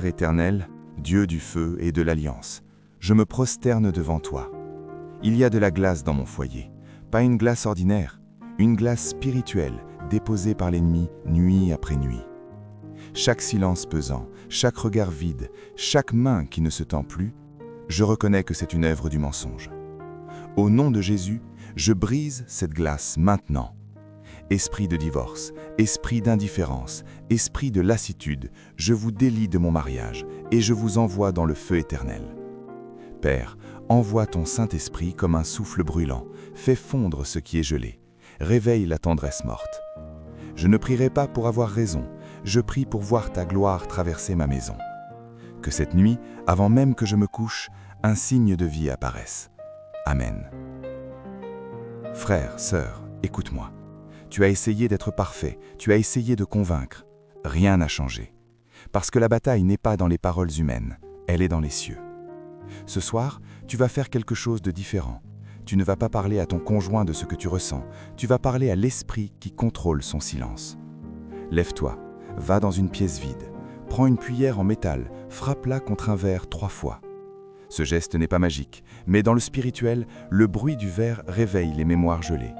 Père éternel, Dieu du feu et de l'alliance, je me prosterne devant toi. Il y a de la glace dans mon foyer, pas une glace ordinaire, une glace spirituelle déposée par l'ennemi nuit après nuit. Chaque silence pesant, chaque regard vide, chaque main qui ne se tend plus, je reconnais que c'est une œuvre du mensonge. Au nom de Jésus, je brise cette glace maintenant. Esprit de divorce, esprit d'indifférence, esprit de lassitude, je vous délie de mon mariage et je vous envoie dans le feu éternel. Père, envoie ton Saint-Esprit comme un souffle brûlant, fais fondre ce qui est gelé, réveille la tendresse morte. Je ne prierai pas pour avoir raison, je prie pour voir ta gloire traverser ma maison. Que cette nuit, avant même que je me couche, un signe de vie apparaisse. Amen. Frère, sœur, écoute-moi. Tu as essayé d'être parfait, tu as essayé de convaincre. Rien n'a changé. Parce que la bataille n'est pas dans les paroles humaines, elle est dans les cieux. Ce soir, tu vas faire quelque chose de différent. Tu ne vas pas parler à ton conjoint de ce que tu ressens, tu vas parler à l'esprit qui contrôle son silence. Lève-toi, va dans une pièce vide, prends une cuillère en métal, frappe-la contre un verre 3 fois. Ce geste n'est pas magique, mais dans le spirituel, le bruit du verre réveille les mémoires gelées.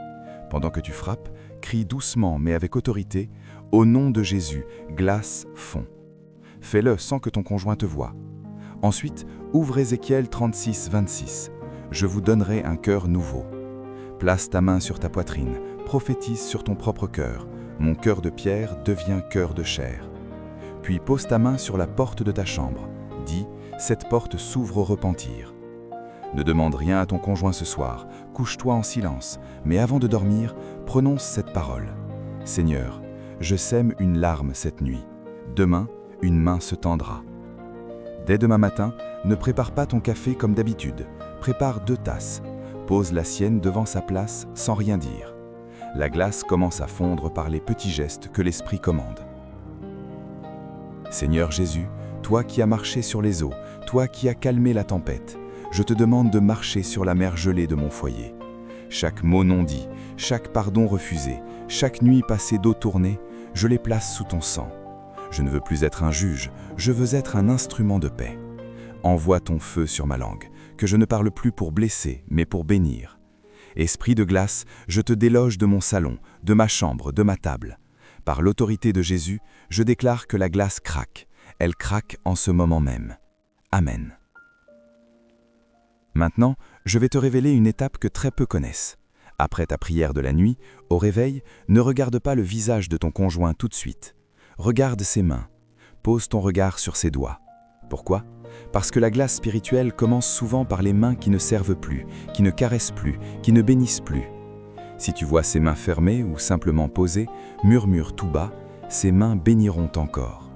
Pendant que tu frappes, crie doucement mais avec autorité, « Au nom de Jésus, glace fond ». Fais-le sans que ton conjoint te voie. Ensuite, ouvre Ézéchiel 36, 26. « Je vous donnerai un cœur nouveau ». Place ta main sur ta poitrine, prophétise sur ton propre cœur. « Mon cœur de pierre devient cœur de chair ». Puis pose ta main sur la porte de ta chambre. Dis, « Cette porte s'ouvre au repentir ». Ne demande rien à ton conjoint ce soir, couche-toi en silence, mais avant de dormir, prononce cette parole. « Seigneur, je sème une larme cette nuit. Demain, une main se tendra. » Dès demain matin, ne prépare pas ton café comme d'habitude. Prépare 2 tasses. Pose la sienne devant sa place sans rien dire. La glace commence à fondre par les petits gestes que l'Esprit commande. Seigneur Jésus, toi qui as marché sur les eaux, toi qui as calmé la tempête, je te demande de marcher sur la mer gelée de mon foyer. Chaque mot non dit, chaque pardon refusé, chaque nuit passée dos tourné, je les place sous ton sang. Je ne veux plus être un juge, je veux être un instrument de paix. Envoie ton feu sur ma langue, que je ne parle plus pour blesser, mais pour bénir. Esprit de glace, je te déloge de mon salon, de ma chambre, de ma table. Par l'autorité de Jésus, je déclare que la glace craque. Elle craque en ce moment même. Amen. Maintenant, je vais te révéler une étape que très peu connaissent. Après ta prière de la nuit, au réveil, ne regarde pas le visage de ton conjoint tout de suite. Regarde ses mains. Pose ton regard sur ses doigts. Pourquoi ? Parce que la glace spirituelle commence souvent par les mains qui ne servent plus, qui ne caressent plus, qui ne bénissent plus. Si tu vois ses mains fermées ou simplement posées, murmure tout bas, ses mains béniront encore.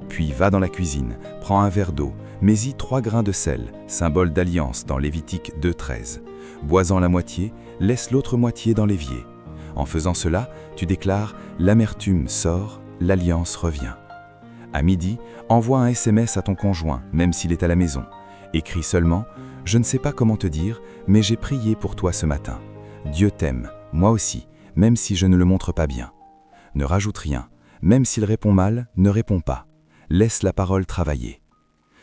Puis va dans la cuisine, prends un verre d'eau, mets-y 3 grains de sel, symbole d'alliance dans Lévitique 2,13. Bois-en la moitié, laisse l'autre moitié dans l'évier. En faisant cela, tu déclares « L'amertume sort, l'alliance revient ». À midi, envoie un SMS à ton conjoint, même s'il est à la maison. Écris seulement « Je ne sais pas comment te dire, mais j'ai prié pour toi ce matin. Dieu t'aime, moi aussi, même si je ne le montre pas bien. » Ne rajoute rien, même s'il répond mal, ne réponds pas. Laisse la parole travailler.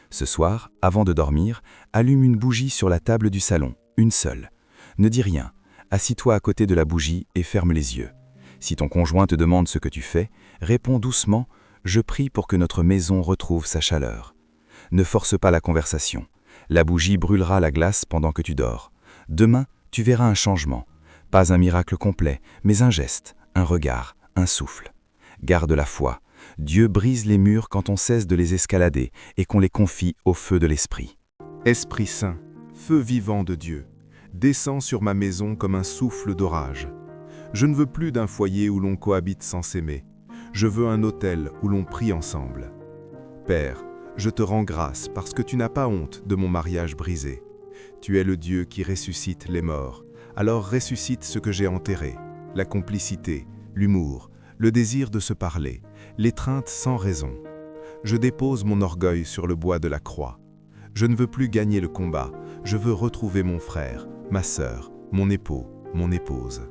Ce soir, avant de dormir, allume une bougie sur la table du salon, une seule. Ne dis rien, assis-toi à côté de la bougie et ferme les yeux. Si ton conjoint te demande ce que tu fais, réponds doucement « Je prie pour que notre maison retrouve sa chaleur ». Ne force pas la conversation. La bougie brûlera la glace pendant que tu dors. Demain, tu verras un changement. Pas un miracle complet, mais un geste, un regard, un souffle. Garde la foi. Dieu brise les murs quand on cesse de les escalader et qu'on les confie au feu de l'Esprit. Esprit Saint, feu vivant de Dieu, descends sur ma maison comme un souffle d'orage. Je ne veux plus d'un foyer où l'on cohabite sans s'aimer. Je veux un autel où l'on prie ensemble. Père, je te rends grâce parce que tu n'as pas honte de mon mariage brisé. Tu es le Dieu qui ressuscite les morts. Alors ressuscite ce que j'ai enterré, la complicité, l'humour, le désir de se parler, l'étreinte sans raison. Je dépose mon orgueil sur le bois de la croix. Je ne veux plus gagner le combat, je veux retrouver mon frère, ma sœur, mon époux, mon épouse.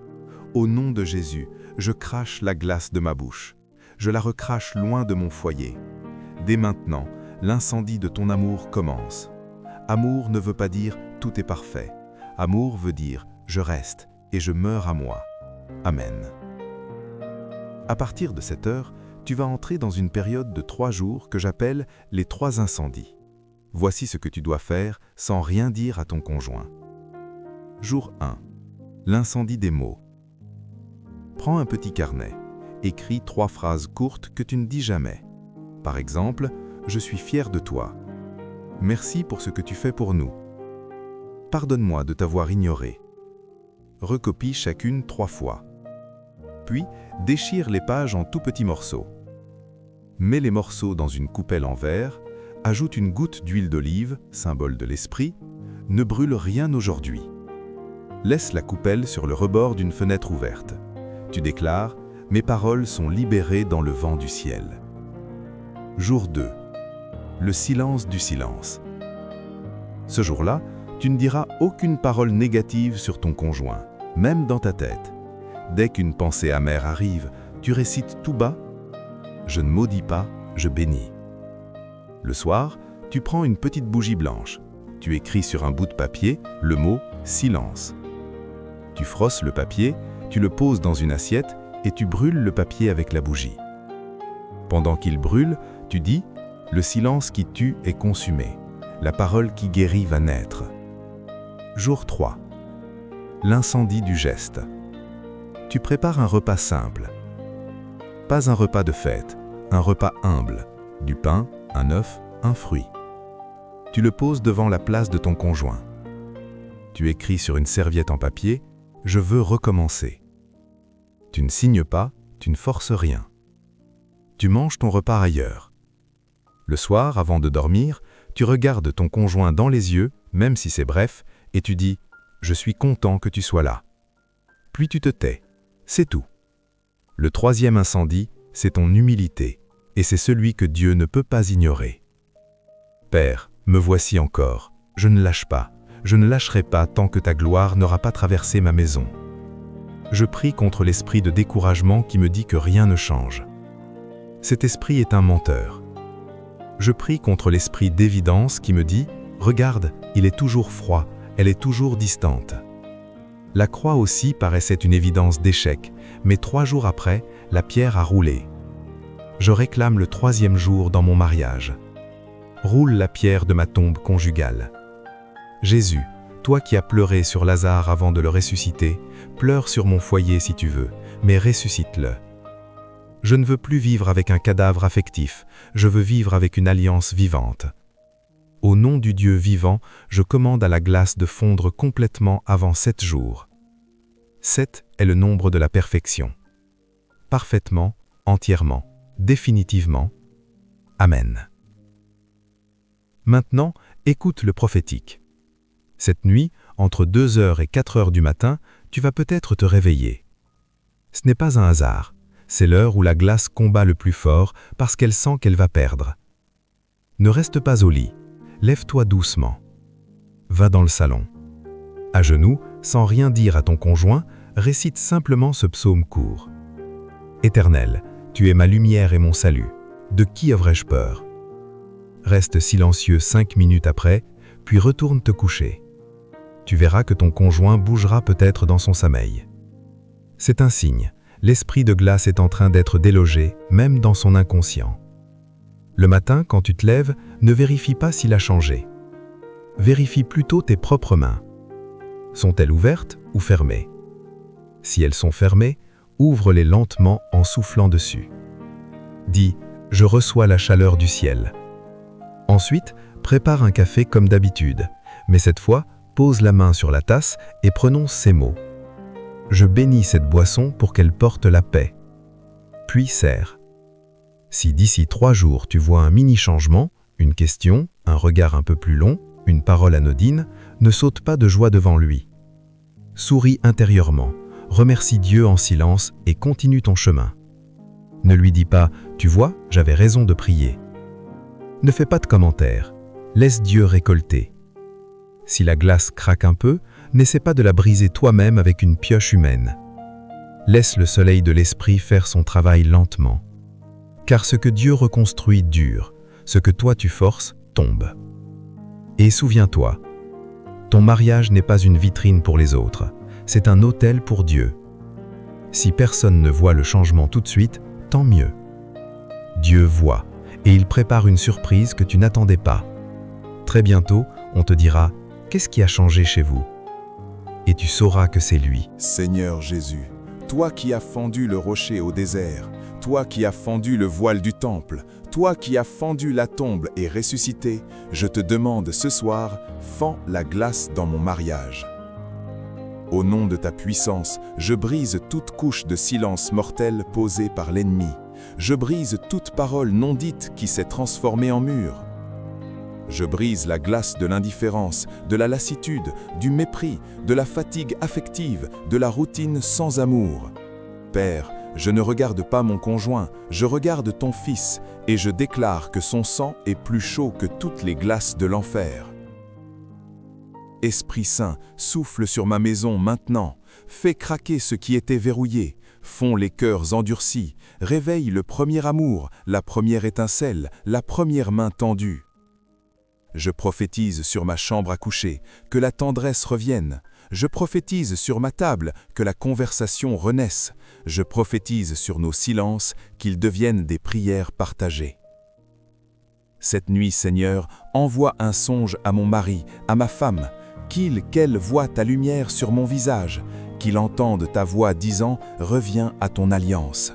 Au nom de Jésus, je crache la glace de ma bouche. Je la recrache loin de mon foyer. Dès maintenant, l'incendie de ton amour commence. Amour ne veut pas dire « tout est parfait ». Amour veut dire « je reste et je meurs à moi ». Amen. À partir de cette heure, tu vas entrer dans une période de 3 jours que j'appelle les 3 incendies. Voici ce que tu dois faire sans rien dire à ton conjoint. Jour 1. L'incendie des mots. Prends un petit carnet. Écris 3 phrases courtes que tu ne dis jamais. Par exemple, « Je suis fier de toi ». « Merci pour ce que tu fais pour nous ». « Pardonne-moi de t'avoir ignoré ». Recopie chacune 3 fois. Puis, déchire les pages en tout petits morceaux. Mets les morceaux dans une coupelle en verre, ajoute une goutte d'huile d'olive, symbole de l'esprit. Ne brûle rien aujourd'hui. Laisse la coupelle sur le rebord d'une fenêtre ouverte. Tu déclares « Mes paroles sont libérées dans le vent du ciel ». Jour 2. Le silence du silence. Ce jour-là, tu ne diras aucune parole négative sur ton conjoint, même dans ta tête. Dès qu'une pensée amère arrive, tu récites tout bas « Je ne maudis pas, je bénis ». Le soir, tu prends une petite bougie blanche. Tu écris sur un bout de papier le mot « silence ». Tu frosses le papier, tu le poses dans une assiette et tu brûles le papier avec la bougie. Pendant qu'il brûle, tu dis « Le silence qui tue est consumé. La parole qui guérit va naître ». Jour 3. L'incendie du geste. Tu prépares un repas simple. Pas un repas de fête, un repas humble. Du pain, un œuf, un fruit. Tu le poses devant la place de ton conjoint. Tu écris sur une serviette en papier « Je veux recommencer ». Tu ne signes pas, tu ne forces rien. Tu manges ton repas ailleurs. Le soir, avant de dormir, tu regardes ton conjoint dans les yeux, même si c'est bref, et tu dis « Je suis content que tu sois là ». Puis tu te tais. C'est tout. Le 3e incendie, c'est ton humilité, et c'est celui que Dieu ne peut pas ignorer. Père, me voici encore. Je ne lâche pas. Je ne lâcherai pas tant que ta gloire n'aura pas traversé ma maison. Je prie contre l'esprit de découragement qui me dit que rien ne change. Cet esprit est un menteur. Je prie contre l'esprit d'évidence qui me dit « Regarde, il est toujours froid, elle est toujours distante ». La croix aussi paraissait une évidence d'échec, mais 3 jours après, la pierre a roulé. Je réclame le 3e jour dans mon mariage. Roule la pierre de ma tombe conjugale. Jésus, toi qui as pleuré sur Lazare avant de le ressusciter, pleure sur mon foyer si tu veux, mais ressuscite-le. Je ne veux plus vivre avec un cadavre affectif, je veux vivre avec une alliance vivante. Au nom du Dieu vivant, je commande à la glace de fondre complètement avant 7 jours. 7 est le nombre de la perfection. Parfaitement, entièrement, définitivement. Amen. Maintenant, écoute le prophétique. Cette nuit, entre 2h et 4h du matin, tu vas peut-être te réveiller. Ce n'est pas un hasard. C'est l'heure où la glace combat le plus fort parce qu'elle sent qu'elle va perdre. Ne reste pas au lit. Lève-toi doucement. Va dans le salon. À genoux, sans rien dire à ton conjoint, récite simplement ce psaume court. Éternel, tu es ma lumière et mon salut. De qui aurais-je peur? Reste silencieux 5 minutes après, puis retourne te coucher. Tu verras que ton conjoint bougera peut-être dans son sommeil. C'est un signe. L'esprit de glace est en train d'être délogé, même dans son inconscient. Le matin, quand tu te lèves, ne vérifie pas s'il a changé. Vérifie plutôt tes propres mains. Sont-elles ouvertes ou fermées? Si elles sont fermées, ouvre-les lentement en soufflant dessus. Dis « Je reçois la chaleur du ciel ». Ensuite, prépare un café comme d'habitude, mais cette fois, pose la main sur la tasse et prononce ces mots. Je bénis cette boisson pour qu'elle porte la paix. Puis sers. Si d'ici 3 jours tu vois un mini-changement, une question, un regard un peu plus long, une parole anodine, ne saute pas de joie devant lui. Souris intérieurement, remercie Dieu en silence et continue ton chemin. Ne lui dis pas « Tu vois, j'avais raison de prier ». Ne fais pas de commentaires, laisse Dieu récolter. Si la glace craque un peu, n'essaie pas de la briser toi-même avec une pioche humaine. Laisse le soleil de l'esprit faire son travail lentement. Car ce que Dieu reconstruit dure, ce que toi tu forces tombe. Et souviens-toi, ton mariage n'est pas une vitrine pour les autres, c'est un autel pour Dieu. Si personne ne voit le changement tout de suite, tant mieux. Dieu voit, et il prépare une surprise que tu n'attendais pas. Très bientôt, on te dira « Qu'est-ce qui a changé chez vous ?» Et tu sauras que c'est lui. Seigneur Jésus, toi qui as fendu le rocher au désert, toi qui as fendu le voile du temple, toi qui as fendu la tombe et ressuscité, je te demande ce soir, fends la glace dans mon mariage. Au nom de ta puissance, je brise toute couche de silence mortel posée par l'ennemi. Je brise toute parole non dite qui s'est transformée en mur. Je brise la glace de l'indifférence, de la lassitude, du mépris, de la fatigue affective, de la routine sans amour. Père, je ne regarde pas mon conjoint, je regarde ton Fils, et je déclare que son sang est plus chaud que toutes les glaces de l'enfer. Esprit Saint, souffle sur ma maison maintenant, fais craquer ce qui était verrouillé, fonds les cœurs endurcis, réveille le premier amour, la première étincelle, la première main tendue. Je prophétise sur ma chambre à coucher, que la tendresse revienne. Je prophétise sur ma table, que la conversation renaisse. Je prophétise sur nos silences, qu'ils deviennent des prières partagées. Cette nuit, Seigneur, envoie un songe à mon mari, à ma femme, qu'elle voie ta lumière sur mon visage, qu'il entende ta voix disant « Reviens à ton alliance ».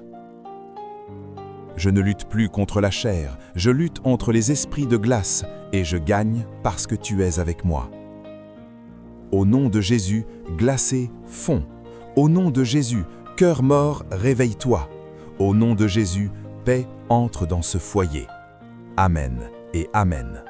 Je ne lutte plus contre la chair, je lutte entre les esprits de glace, et je gagne parce que tu es avec moi. Au nom de Jésus, glacé, fonds. Au nom de Jésus, cœur mort, réveille-toi. Au nom de Jésus, paix entre dans ce foyer. Amen et Amen.